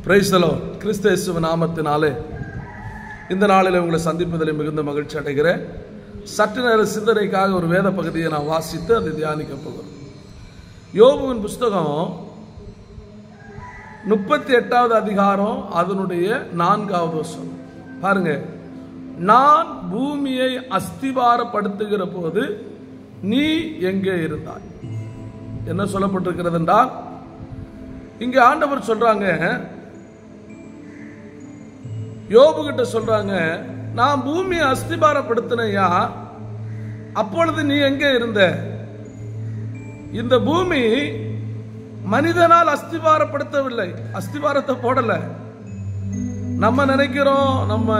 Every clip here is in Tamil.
Praise the Lord. கிறிஸ்து இயேசுவின் நாமத்தினாலே இந்த நாளில் உங்களை சந்திப்பதில் மிகுந்த மகிழ்ச்சி அடைகிறேன். சற்று நேர சிந்தனைக்காக ஒரு வேத பகுதியை நான் வாசித்து அதை தியானிக்க போகிறோம். யோபுவின் புஸ்தகம் 38வது அதிகாரம் அதனுடைய 4வது வசனம் பாருங்க. நான் பூமியை அஸ்திபாரப்படுத்துகிற போது நீ எங்கே இருந்தாய்? என்ன சொல்லப்பட்டிருக்கிறது என்றால், இங்க ஆண்டவர் சொல்றாங்க, யோபு கிட்ட சொல்றாங்க, நான் பூமியை அஸ்திபாரப்படுத்தினையா, அப்பொழுது நீ எங்கே இருந்த? இந்த பூமி மனிதனால் அஸ்திபாரப்படுத்தவில்லை, அஸ்திபாரத்தை போடல. நம்ம நினைக்கிறோம் நம்ம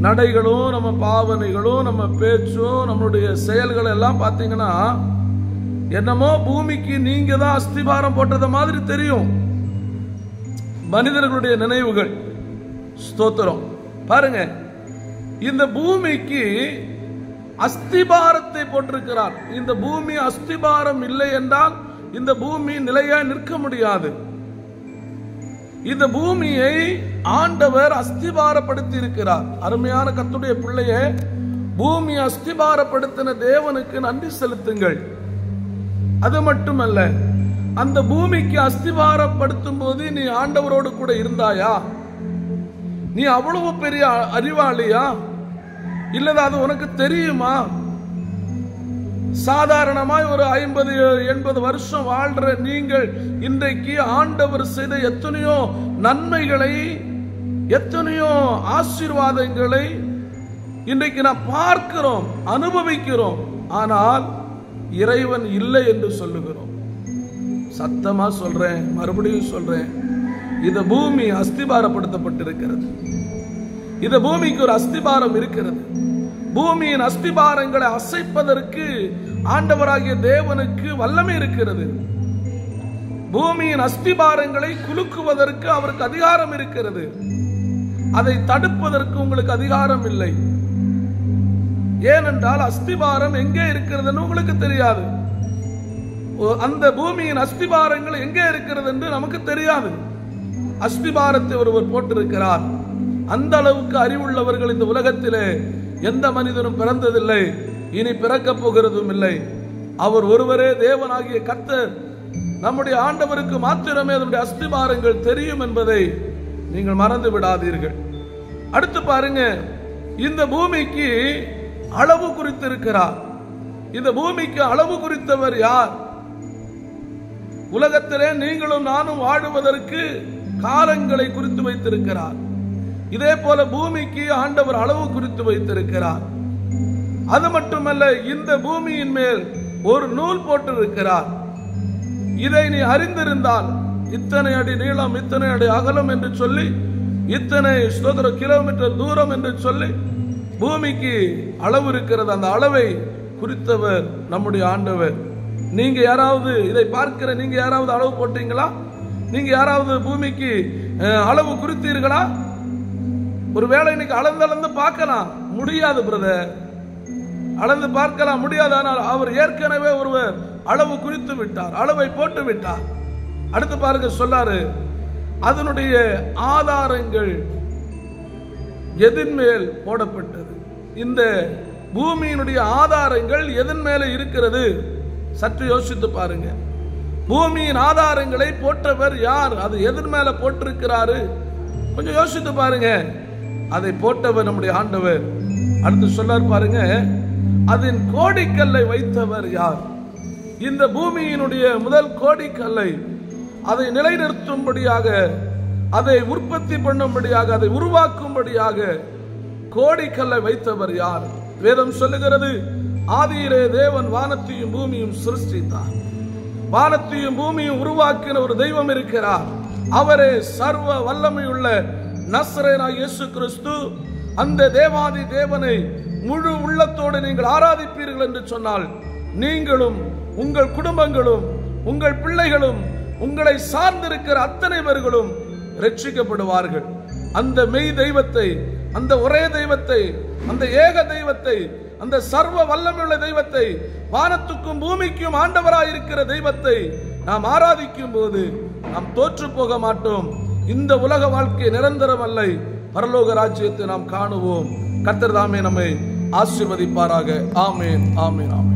நடைகளும் நம்ம பாவனைகளும் நம்ம பேச்சும் நம்மளுடைய செயல்கள் எல்லாம் பார்த்தீங்கன்னா என்னமோ பூமிக்கு நீங்க தான் அஸ்திபாரம் போட்டத மாதிரி தெரியும். மனிதர்களுடைய நினைவுகள். ஸ்தோத்திரம். பாருங்க, இந்த பூமிக்கு அஸ்திபாரத்தை போட்டிருக்கிறார். இந்த பூமி அஸ்திபாரம் இல்லை என்றால் இந்த பூமி நிலையா நிற்க முடியாது. இந்த பூமியை ஆண்டவர் அஸ்திபாரப்படுத்தி இருக்கிறார். அருமையான கர்த்தருடைய பிள்ளையே, பூமி அஸ்திபாரப்படுத்தின தேவனுக்கு நன்றி செலுத்துங்கள். அது மட்டுமல்ல, அந்த பூமிக்கு அஸ்திபாரப்படுத்தும் போது நீ ஆண்டவரோடு கூட இருந்தாயா? நீ அவ்வளவு பெரிய அறிவாளியா? இல்லது அது உனக்கு தெரியுமா? சாதாரணமாய் ஒரு 50-80 வருஷம் வாழ்ற நீங்கள் இன்றைக்கு ஆண்டவர் செய்த எத்தனையோ நன்மைகளை, எத்தனையோ ஆசீர்வாதங்களை இன்றைக்கு நான் பார்க்கிறோம், அனுபவிக்கிறோம். ஆனால் இறைவன் இல்லை என்று சொல்லுகிறோம். சத்தமா சொல்றேன், மறுபடியும் சொல்றேன், இந்த பூமி அஸ்திபாரப்படுத்தப்பட்டிருக்கிறது. இந்த பூமிக்கு ஒரு அஸ்திபாரம் இருக்கிறது. பூமியின் அஸ்திபாரங்களை அசைப்பதற்கு ஆண்டவராகிய தேவனுக்கு வல்லமை இருக்கிறது. பூமியின் அஸ்திபாரங்களை குலுக்குவதற்கு அவருக்கு அதிகாரம் இருக்கிறது. அதை தடுப்பதற்கு உங்களுக்கு அதிகாரம் இல்லை. ஏனென்றால் அஸ்திபாரம் எங்கே இருக்கிறதுன்னு உங்களுக்கு தெரியாது. அந்த பூமியின் அஸ்திபாரங்கள் எங்கே இருக்கிறது என்று நமக்கு தெரியாது. அஸ்திபாரத்தை ஒருவர் போட்டிருக்கிறார். அந்த அளவுக்கு அறிவுள்ளவர்கள் இந்த உலகத்திலே எந்த மனிதனும் பிறந்ததில்லை, இனி பிறக்க போகிறதும் இல்லை. அவர் ஒருவரே தேவனாகிய கர்த்தர். நம்முடைய ஆண்டவருக்கு மாத்திரமே அதனுடைய அஸ்திபாரங்கள் தெரியும் என்பதை நீங்கள் மறந்து விடாதீர்கள். அடுத்து பாருங்க, இந்த பூமிக்கு அளவு குறித்திருக்கிறார். இந்த பூமிக்கு அளவு குறித்தவர் யார்? உலகத்திலே நீங்களும் நானும் வாழுவதற்கு காலங்களை குறித்து வைத்திருக்கிறார். இதே போல பூமிக்கு ஆண்டவர் அளவு குறித்து வைத்திருக்கிறார். அது மட்டுமல்ல, இந்த பூமியின் மேல் ஒரு நூல் போட்டிருக்கிறார். இதை நீ அறிந்திருந்தால் இத்தனை அடி நீளம், இத்தனை அடி அகலம் என்று சொல்லி, இத்தனை கிலோமீட்டர் தூரம் என்று சொல்லி பூமிக்கு அளவு இருக்கிறது. அந்த அளவை குறித்தவர் நம்முடைய ஆண்டவர். நீங்க யாராவது இதை பார்க்கிற நீங்க யாராவது அளவு போட்டீங்களா? நீங்க யாராவது பூமிக்கு அளவு குறித்தீர்களா? ஒருவேளை இன்னைக்கு அளந்து பார்க்கலாம் முடியாது பிரதர், அளந்து பார்க்கலாம் முடியாது. ஆனால் அவர் ஏற்கனவே ஒருவர் அளவு குறித்து விட்டார், அளவை போட்டு விட்டார். அடுத்து பாருங்க, சொல்லாரு, அதனுடைய ஆதாரங்கள் எதன் மேல் போடப்பட்டது? இந்த பூமியினுடைய ஆதாரங்கள் எதன் மேல இருக்கிறது? சற்று யோசித்து பாருங்க. பூமியின் ஆதாரங்களை போட்டவர் யார்? அது எதன் மேல போட்டிருக்கிறாரு? கொஞ்சம் யோசித்து பாருங்க. அதை போட்டவர் நம்முடைய ஆண்டவர். அடுத்து சொல்லார் பாருங்க, அதன் கோடிக்கல்லை வைத்தவர் யார்? இந்த பூமியினுடைய முதல் கோடிக்கல்லை அதை நிலைநிறுத்தும்படியாக, அதை உற்பத்தி பண்ணும்படியாக, அதை உருவாக்கும்படியாக கோடிக்கல்லை வைத்தவர் யார்? வேதம் சொல்லுகிறது, ஆதியிலே தேவன் வானத்தையும் பூமியும் சிருஷ்டித்தார். வானத்தையும் பூமியும் உருவாக்கின ஒரு தெய்வம் இருக்கிறார். அவரே சர்வ வல்லமையுள்ள நசரேயனாகிய இயேசு கிறிஸ்து. அந்த தேவாதி தேவனை முழு உள்ளத்தோடு நீங்கள் ஆராதிப்பீர்கள் என்று சொன்னால், நீங்களும் உங்கள் குடும்பங்களும் உங்கள் பிள்ளைகளும் உங்களை சார்ந்திருக்கிற அத்தனை பேர்களும் ரட்சிக்கப்படுவார்கள். அந்த மெய் தெய்வத்தை, அந்த ஒரே தெய்வத்தை, அந்த ஏக தெய்வத்தை, அந்த சர்வ வல்லமையுள்ள தெய்வத்தை, வானத்துக்கும் பூமிக்கும் ஆண்டவராயிருக்கிற தெய்வத்தை நாம் ஆராதிக்கும் போது நாம் தோற்று போக மாட்டோம். இந்த உலக வாழ்க்கை நிரந்தரம் அல்ல, பரலோக ராஜ்யத்தை நாம் காணுவோம். கர்த்தர் தாமே நம்மை ஆசீர்வதிப்பாராக. ஆமென், ஆமென், ஆமென்.